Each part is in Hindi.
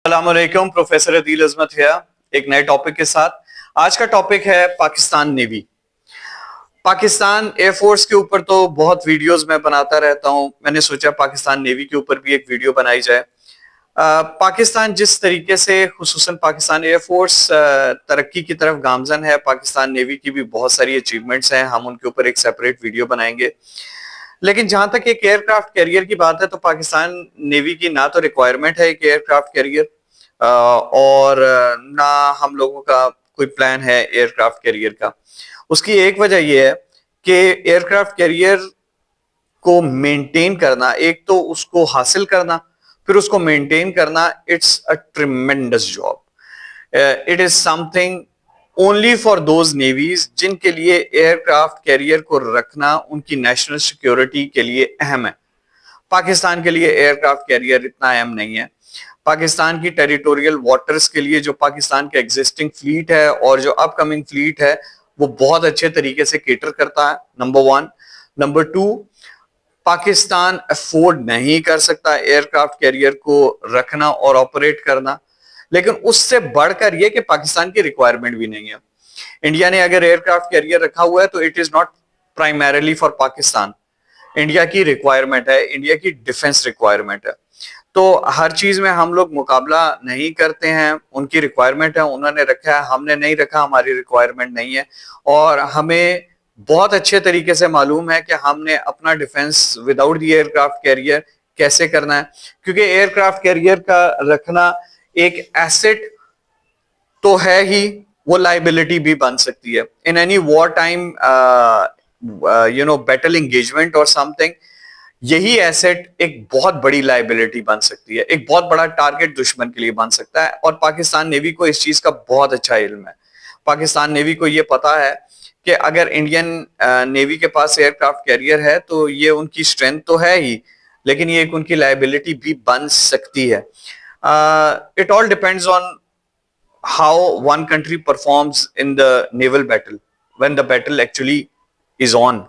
अस्सलामुअलैकुम, प्रोफेसर अदील अजमत है एक नए टॉपिक के साथ। आज का टॉपिक है पाकिस्तान नेवी। पाकिस्तान एयरफोर्स के ऊपर तो बहुत वीडियोस मैं बनाता रहता हूं। मैंने सोचा पाकिस्तान नेवी के ऊपर भी एक वीडियो बनाई जाए। पाकिस्तान जिस तरीके से खुसूसन पाकिस्तान एयरफोर्स तरक्की की तरफ गामजन है, पाकिस्तान नेवी की भी बहुत सारी अचीवमेंट्स हैं, हम उनके ऊपर एक सेपरेट वीडियो बनाएंगे। लेकिन जहां तक एक एयरक्राफ्ट कैरियर की बात है तो पाकिस्तान नेवी की ना तो रिक्वायरमेंट है एक एयरक्राफ्ट कैरियर और ना हम लोगों का कोई प्लान है एयरक्राफ्ट कैरियर का। उसकी एक वजह यह है कि एयरक्राफ्ट कैरियर को मेंटेन करना, एक तो उसको हासिल करना, फिर उसको मेंटेन करना, it's a tremendous job. It is something only for those navies जिनके लिए एयरक्राफ्ट कैरियर को रखना उनकी नेशनल सिक्योरिटी के लिए अहम है। पाकिस्तान के लिए एयरक्राफ्ट कैरियर इतना अहम नहीं है। पाकिस्तान की टेरिटोरियल वाटर्स के लिए जो पाकिस्तान का एग्जिस्टिंग फ्लीट है और जो अपकमिंग फ्लीट है वो बहुत अच्छे तरीके से केटर करता है, number one. Number two, Pakistan afford नहीं कर सकता एयरक्राफ्ट कैरियर को रखना और ऑपरेट करना, लेकिन उससे बढ़कर यह कि पाकिस्तान की रिक्वायरमेंट भी नहीं है। इंडिया ने अगर एयरक्राफ्ट कैरियर रखा हुआ है तो it is not primarily for Pakistan. India की रिक्वायरमेंट है, इंडिया की डिफेंस रिक्वायरमेंट है। तो हर चीज में हम लोग मुकाबला नहीं करते हैं। उनकी रिक्वायरमेंट है, उन्होंने रखा है, हमने नहीं रखा, हमारी रिक्वायरमेंट नहीं है। और हमें बहुत अच्छे तरीके से मालूम है कि हमने अपना defence without the aircraft carrier कैसे करना है, क्योंकि एयरक्राफ्ट कैरियर का रखना एक एसेट तो है ही, वो लाइबिलिटी भी बन सकती है in any war time battle engagement और समथिंग। यही एसेट एक बहुत बड़ी लाइबिलिटी बन सकती है, एक बहुत बड़ा टारगेट दुश्मन के लिए बन सकता है। और पाकिस्तान नेवी को इस चीज का बहुत अच्छा इल्म है। पाकिस्तान नेवी को यह पता है कि अगर इंडियन नेवी के पास एयरक्राफ्ट कैरियर है तो ये उनकी स्ट्रेंथ तो है ही, लेकिन ये एक उनकी लाइबिलिटी भी बन सकती है। It all depends on how one country performs in the naval battle when the battle actually is on।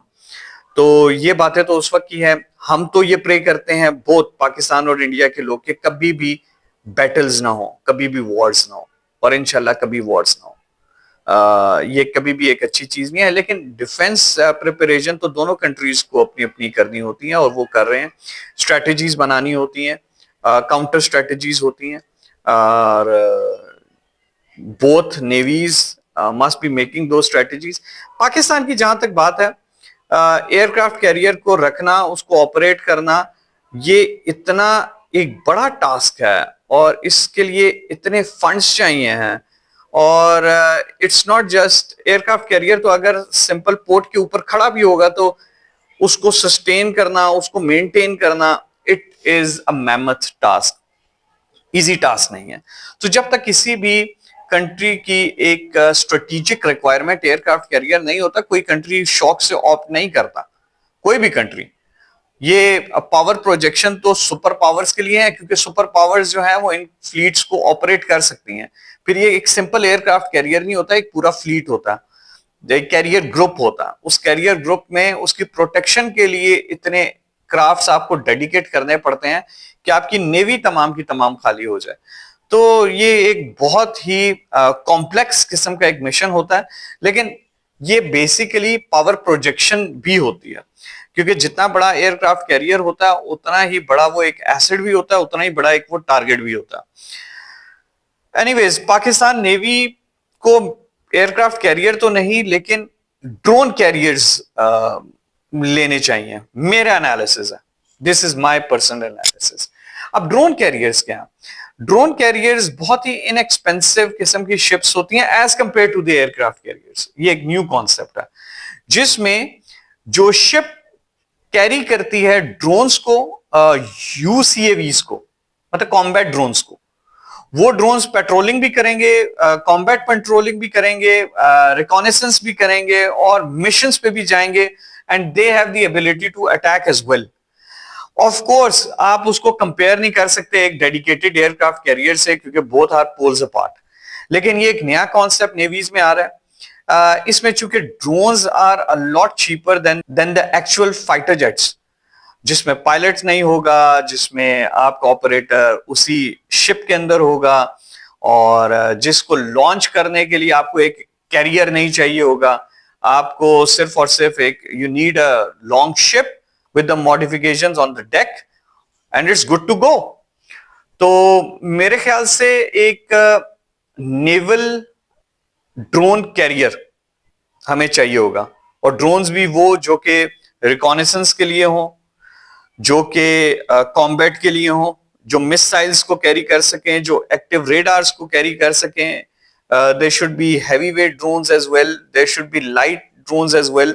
तो ये बातें तो उस वक्त की है। हम तो ये प्रे करते हैं बोथ पाकिस्तान और इंडिया के लोग कि कभी भी बैटल्स ना हो, कभी भी वॉर्स ना हो, और इंशाल्लाह कभी वॉर्स ना हो। ये कभी भी एक अच्छी चीज नहीं है, लेकिन डिफेंस प्रिपरेशन तो दोनों कंट्रीज को अपनी अपनी करनी होती है और वो कर रहे हैं। स्ट्रेटजीज बनानी होती हैं, काउंटर स्ट्रेटजीज होती हैं, और both navies must be making those strategies। Pakistan की जहां तक बात है, एयरक्राफ्ट कैरियर को रखना, उसको ऑपरेट करना, ये इतना एक बड़ा टास्क है और इसके लिए इतने फंड्स चाहिए हैं। और it's not just aircraft carrier, तो अगर सिंपल पोर्ट के ऊपर खड़ा भी होगा तो उसको सस्टेन करना, उसको मेंटेन करना, it is a mammoth task, easy task नहीं है। तो जब तक किसी भी कंट्री की एक स्ट्रेटेजिक रिक्वायरमेंट एयरक्राफ्ट कैरियर नहीं होता, कोई कंट्री शौक से ऑप्ट नहीं करता, कोई भी कंट्री। ये पावर प्रोजेक्शन तो सुपर पावर्स के लिए है, क्योंकि सुपर पावर्स जो है वो इन फ्लीट्स को ऑपरेट कर सकती हैं। फिर ये एक सिंपल एयरक्राफ्ट कैरियर नहीं होता, एक पूरा फ्लीट होता है, एक कैरियर ग्रुप होता है। उस कैरियर ग्रुप में उसकी प्रोटेक्शन के लिए इतने क्राफ्ट्स आपको डेडिकेट करने पड़ते हैं कि आपकी नेवी तमाम की तमाम खाली हो जाए। तो ये एक बहुत ही कॉम्प्लेक्स किस्म का एक मिशन होता है, लेकिन ये बेसिकली पावर प्रोजेक्शन भी होती है, क्योंकि जितना बड़ा एयरक्राफ्ट कैरियर होता है उतना ही बड़ा वो एक एसेट भी होता है, उतना ही बड़ा एक वो टारगेट भी होता है। एनीवेज, पाकिस्तान नेवी को एयरक्राफ्ट कैरियर तो नहीं, लेकिन ड्रोन कैरियर्स लेने चाहिए, मेरा एनालिसिस है। This is my personal analysis. अब ड्रोन कैरियर्स क्या है? ड्रोन कैरियर्स बहुत ही इनएक्सपेंसिव किस्म की शिप्स होती हैं as compare to the aircraft carriers. ये एक न्यू कॉन्सेप्ट है जिसमें जो शिप कैरी करती है ड्रोन्स को, यूसीएवीज को, मतलब कॉम्बैट ड्रोन्स को, वो ड्रोन्स पेट्रोलिंग भी करेंगे, कॉम्बैट पेट्रोलिंग भी करेंगे, रिकॉनेसेंस भी करेंगे और मिशंस पे भी जाएंगे, and they have the ability to attack as well. Of course आप उसको कंपेयर नहीं कर सकते एक डेडिकेटेड एयरक्राफ्ट कैरियर से, क्योंकि बोथ आर पोल्स अपार्ट। लेकिन ये एक नया कॉन्सेप्ट नेवीज में आ रहा है। इसमें चूंकि drones are a lot cheaper than the actual fighter jets, जिसमें पायलट नहीं होगा, जिसमें आपका ऑपरेटर उसी शिप के अंदर होगा, और जिसको लॉन्च करने के लिए आपको एक कैरियर नहीं चाहिए होगा। आपको सिर्फ और सिर्फ एक, you need a long ship with the modifications on the deck and it's good to go. तो मेरे ख्याल से एक नेवल ड्रोन कैरियर हमें चाहिए होगा, और ड्रोन्स भी वो जो कि रिकॉनेसेंस के लिए हो, जो कि कॉम्बैट के लिए हो, जो मिसाइल्स को कैरी कर सकें, जो एक्टिव रेडार्स को कैरी कर सकें। There should be heavy weight drones as well, there should be light drones as well.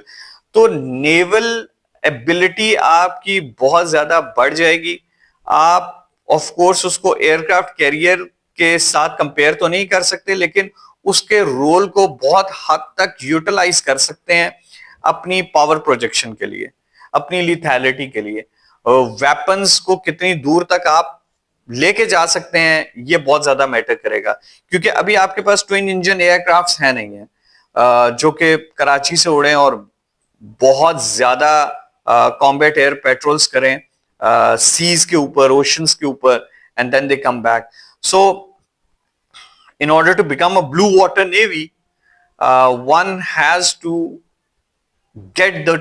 तो नेवल एबिलिटी आपकी बहुत ज्यादा बढ़ जाएगी। आप ऑफ कोर्स उसको एयरक्राफ्ट कैरियर के साथ कंपेयर तो नहीं कर सकते, लेकिन उसके रोल को बहुत हद तक यूटिलाइज कर सकते हैं अपनी पावर प्रोजेक्शन के लिए, अपनी लिथैलिटी के लिए। वेपन्स को कितनी दूर तक आप लेके जा सकते हैं, ये बहुत ज्यादा मैटर करेगा, क्योंकि अभी आपके पास ट्विन इंजन एयरक्राफ्ट है नहीं है जो कि कराची से उड़े और बहुत ज्यादा कॉम्बैट एयर पेट्रोल्स करें सीज के ऊपर, ओशंस के ऊपर, and then they come back. So in order to become a blue water navy, one has to get the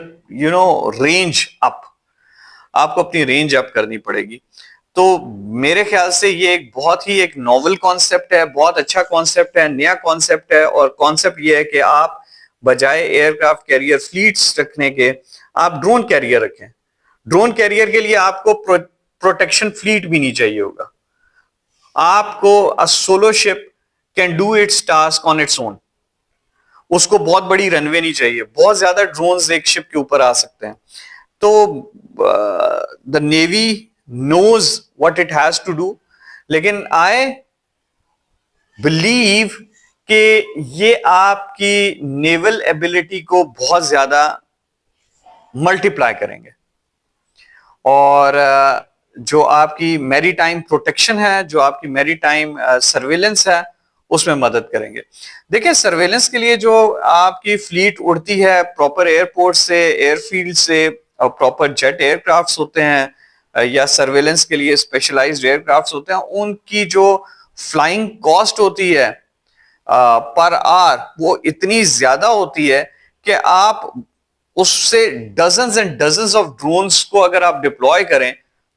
range up। आपको अपनी रेंज अप करनी पड़ेगी। तो मेरे ख्याल से ये एक बहुत ही एक नॉवल कॉन्सेप्ट है, बहुत अच्छा कॉन्सेप्ट है, नया कॉन्सेप्ट है। और कॉन्सेप्ट ये है कि आप बजाय एयरक्राफ्ट कैरियर फ्लीट्स रखने के, आप ड्रोन कैरियर रखें। ड्रोन कैरियर के लिए आपको प्रोटेक्शन फ्लीट भी नहीं चाहिए होगा। आपको a solo ship can do it's task on its own. उसको बहुत बड़ी रनवे नहीं चाहिए, बहुत ज्यादा ड्रोन्स एक शिप के ऊपर आ सकते हैं। तो the navy knows what it has to do, लेकिन आई बिलीव कि ये आपकी नेवल एबिलिटी को बहुत ज्यादा मल्टीप्लाई करेंगे, और जो आपकी मैरीटाइम प्रोटेक्शन है, जो आपकी मैरीटाइम सर्वेलेंस है, उसमें मदद करेंगे। देखिए, सर्वेलेंस के लिए जो आपकी फ्लीट उड़ती है प्रॉपर एयरपोर्ट से, एयरफील्ड से, और प्रॉपर जेट एयरक्राफ्ट्स होते हैं, या सर्वेलेंस के लिए स्पेशलाइज्ड एयरक्राफ्ट्स होते हैं, उनकी जो फ्लाइंग कॉस्ट होती है पर आवर, वो इतनी ज्यादा होती है कि आप उससे dozens and dozens of drones को अगर आप डिप्लॉय करें,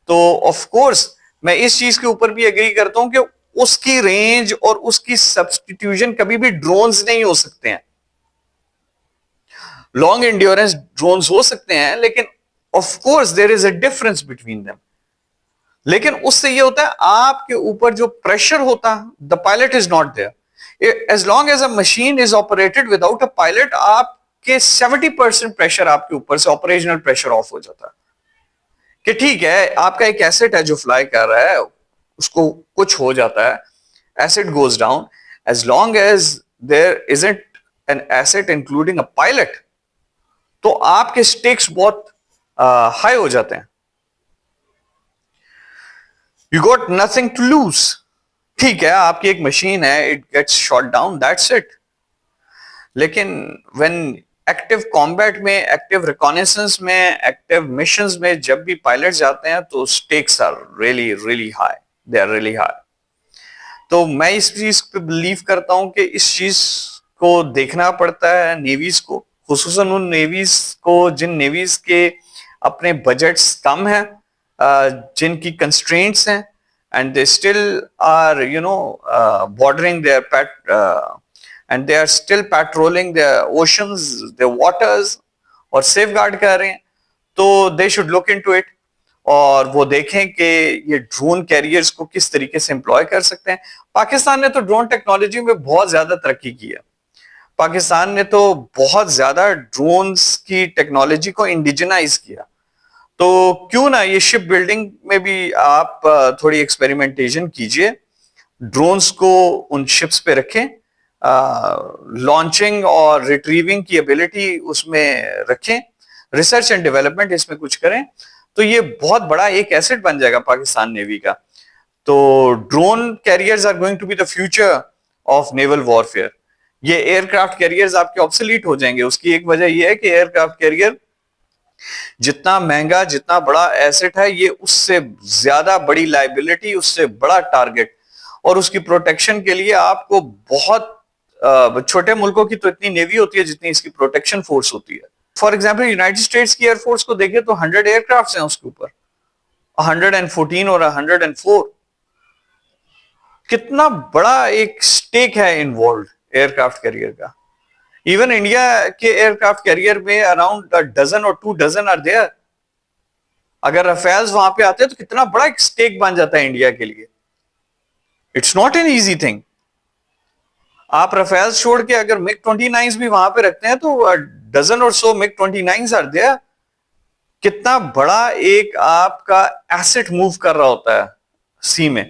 तो ऑफ कोर्स मैं इस चीज के ऊपर भी एग्री करता हूं कि उसकी रेंज और उसकी सब्स्टिट्यूशन कभी भी ड्रोन्स नहीं हो सकते हैं। लॉन्ग एंड्योरेंस ड्रोन्स हो सकते हैं, लेकिन of course there is a difference between them. लेकिन उससे ये होता है, आपके ऊपर जो प्रेशर होता है, the pilot is not there. As long as a machine is operated without a pilot, आपके 70% प्रेशर आपके ऊपर से ऑपरेशनल प्रेशर ऑफ हो जाता है। कि ठीक है, आपका एक एसेट है जो फ्लाई कर रहा है, उसको कुछ हो जाता है, asset goes down. As long as there isn't an asset including a pilot, तो आपके स्टेक्स बहुत हाई हो जाते हैं। You got nothing to lose. ठीक है, आपकी एक मशीन है, it gets shot down, that's it. लेकिन व्हेन एक्टिव कॉम्बैट में, एक्टिव रिकॉनेसेंस में, एक्टिव मिशंस में जब भी पायलट जाते हैं, तो stakes are really really high, they are really high. तो मैं इस चीज पे बिलीव करता हूं कि इस चीज को देखना पड़ता है नेवीज को, खुसूसन उन नेवीज को जिन नेवीज के अपने बजट्स कम हैं, जिनकी कंस्ट्रेंट्स हैं, and they still are bordering there and they are still patrolling the oceans, the waters, और सेफगार्ड कर रहे हैं। तो they should look into it, और वो देखें कि ये ड्रोन कैरियर्स को किस तरीके से एम्प्लॉय कर सकते हैं। पाकिस्तान ने तो ड्रोन टेक्नोलॉजी में बहुत ज्यादा तरक्की की है। पाकिस्तान ने तो बहुत ज्यादा ड्रोन्स की टेक्नोलॉजी को इंडिजिनाइज किया। तो क्यों ना ये शिप बिल्डिंग में भी आप थोड़ी एक्सपेरिमेंटेशन कीजिए, ड्रोन्स को उन शिप्स पे रखें, लॉन्चिंग और रिट्रीविंग की एबिलिटी उसमें रखें, रिसर्च एंड डेवलपमेंट इसमें कुछ करें, तो ये बहुत बड़ा एक एसेट बन जाएगा पाकिस्तान नेवी का। तो drone carriers are going to be the future of naval warfare. ये एयरक्राफ्ट कैरियर्स आपके ऑब्सोलीट हो जाएंगे। उसकी एक वजह यह है कि एयरक्राफ्ट कैरियर जितना महंगा, जितना बड़ा एसेट है, ये उससे ज्यादा बड़ी लाइबिलिटी, उससे बड़ा टारगेट, और उसकी प्रोटेक्शन के लिए आपको बहुत छोटे मुल्कों की तो इतनी नेवी होती है जितनी इसकी प्रोटेक्शन फोर्स होती है। फॉर एग्जाम्पल यूनाइटेड स्टेट्स की एयरफोर्स को देखें तो 100 एयरक्राफ्ट हैं उसके ऊपर, 114 और 104। कितना बड़ा एक स्टेक है इन्वॉल्व एयरक्राफ्ट कैरियर का। इवन इंडिया के एयरक्राफ्ट कैरियर में अराउंड डजन और 2 डजन आर देयर। अगर रफेल्स वहां पे आते हैं तो कितना बड़ा एक स्टेक बन जाता है इंडिया के लिए। It's not an easy thing. आप रफेल्स छोड़ के अगर मिग 29 भी वहां पे रखते हैं तो डजन और सो मिग 29 आर देयर। कितना बड़ा एक आपका एसेट मूव कर रहा होता है सी में।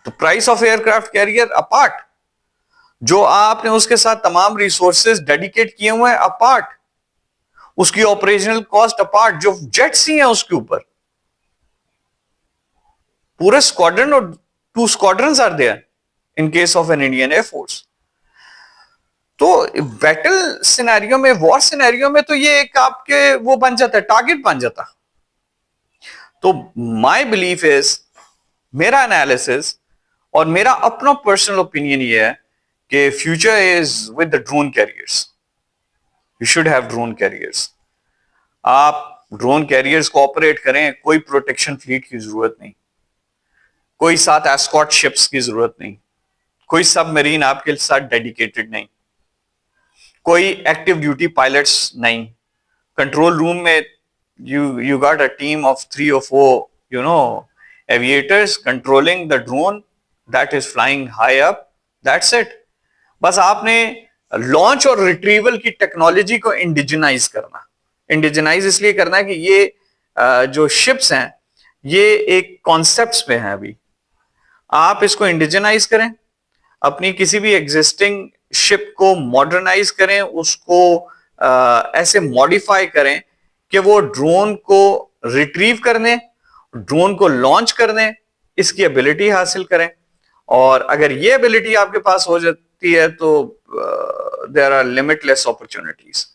तो price of aircraft carrier apart, जो आपने उसके साथ तमाम रिसोर्सेज डेडिकेट किए हुए हैं अपार्ट, उसकी ऑपरेशनल कॉस्ट अपार्ट, जो जेट्स ही हैं उसके ऊपर, पूरे स्क्वाड्रन और 2 squadrons are there in case of an Indian air force. तो बैटल सिनेरियो में, वॉर सिनेरियो में तो ये एक आपके वो बन जाता है, टारगेट बन जाता। तो माय बिलीफ इज, मेरा एनालिसिस और मेरा अपना पर्सनल ओपिनियन ये है कि future is with the drone carriers. You should have drone carriers. आप ड्रोन कैरियर्स को ऑपरेट करें, कोई प्रोटेक्शन फ्लीट की जरूरत नहीं, कोई साथ एस्कॉर्ट शिप्स की जरूरत नहीं, कोई सबमरीन आपके साथ डेडिकेटेड नहीं, कोई एक्टिव ड्यूटी पायलट्स नहीं। कंट्रोल रूम में you got a team of 3 or 4 aviators controlling the drone that is flying high up. That's it. बस आपने लॉन्च और रिट्रीवल की टेक्नोलॉजी को इंडिजिनाइज करना। इंडिजिनाइज इसलिए करना है कि ये जो शिप्स हैं ये एक कॉन्सेप्ट्स पे हैं अभी। आप इसको इंडिजिनाइज करें, अपनी किसी भी एग्जिस्टिंग शिप को मॉडर्नाइज करें, उसको ऐसे मॉडिफाई करें कि वो ड्रोन को रिट्रीव करने, ड्रोन को लॉन्च करने, इसकी एबिलिटी हासिल करें। और अगर ये एबिलिटी आपके पास हो जाती है तो देयर आर लिमिटलेस अपॉर्चुनिटीज।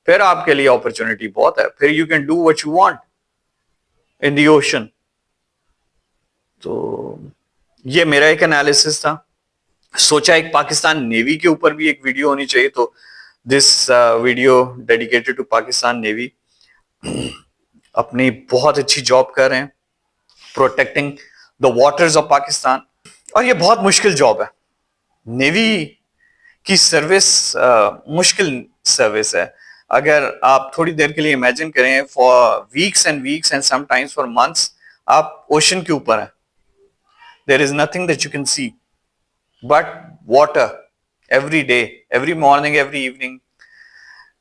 फिर आपके लिए अपॉर्चुनिटी बहुत है, फिर you can do what you want in the ocean. तो ये मेरा एक एनालिसिस था। सोचा एक पाकिस्तान नेवी के ऊपर भी एक वीडियो होनी चाहिए, तो this video dedicated to Pakistan navy. अपनी बहुत अच्छी जॉब कर रहे हैं protecting the waters of Pakistan, और ये बहुत मुश्किल जॉब है। नेवी की सर्विस मुश्किल सर्विस है। अगर आप थोड़ी देर के लिए इमेजिन करें, for weeks and sometimes for months आप ओशन के ऊपर हैं। There is nothing that you can see but water every day, every morning, every evening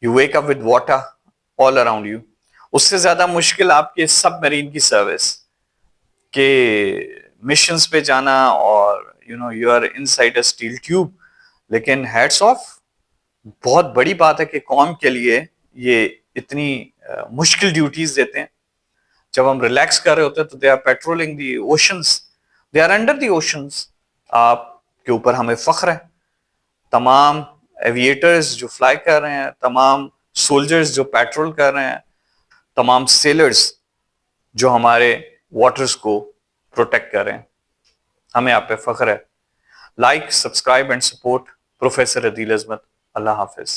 you wake up with water all around you. उससे ज्यादा मुश्किल आपके सबमरीन की सर्विस के मिशंस पे जाना, और you are inside a steel tube. लेकिन हैट्स ऑफ, बहुत बड़ी बात है कि कौम के लिए ये इतनी मुश्किल ड्यूटीज देते हैं। जब हम रिलैक्स कर रहे होते हैं तो they are patrolling the oceans, they are under the oceans. आपके ऊपर हमें फख्र है, तमाम एविएटर्स जो फ्लाई कर रहे हैं, तमाम सोल्जर्स जो पेट्रोल कर रहे हैं, तमाम सेलर्स जो हमारे वाटर्स को प्रोटेक्ट कर रहे हैं, हमें आप पे फख्र है। Like, subscribe and support professor Adeel Azmat. Allah Hafiz.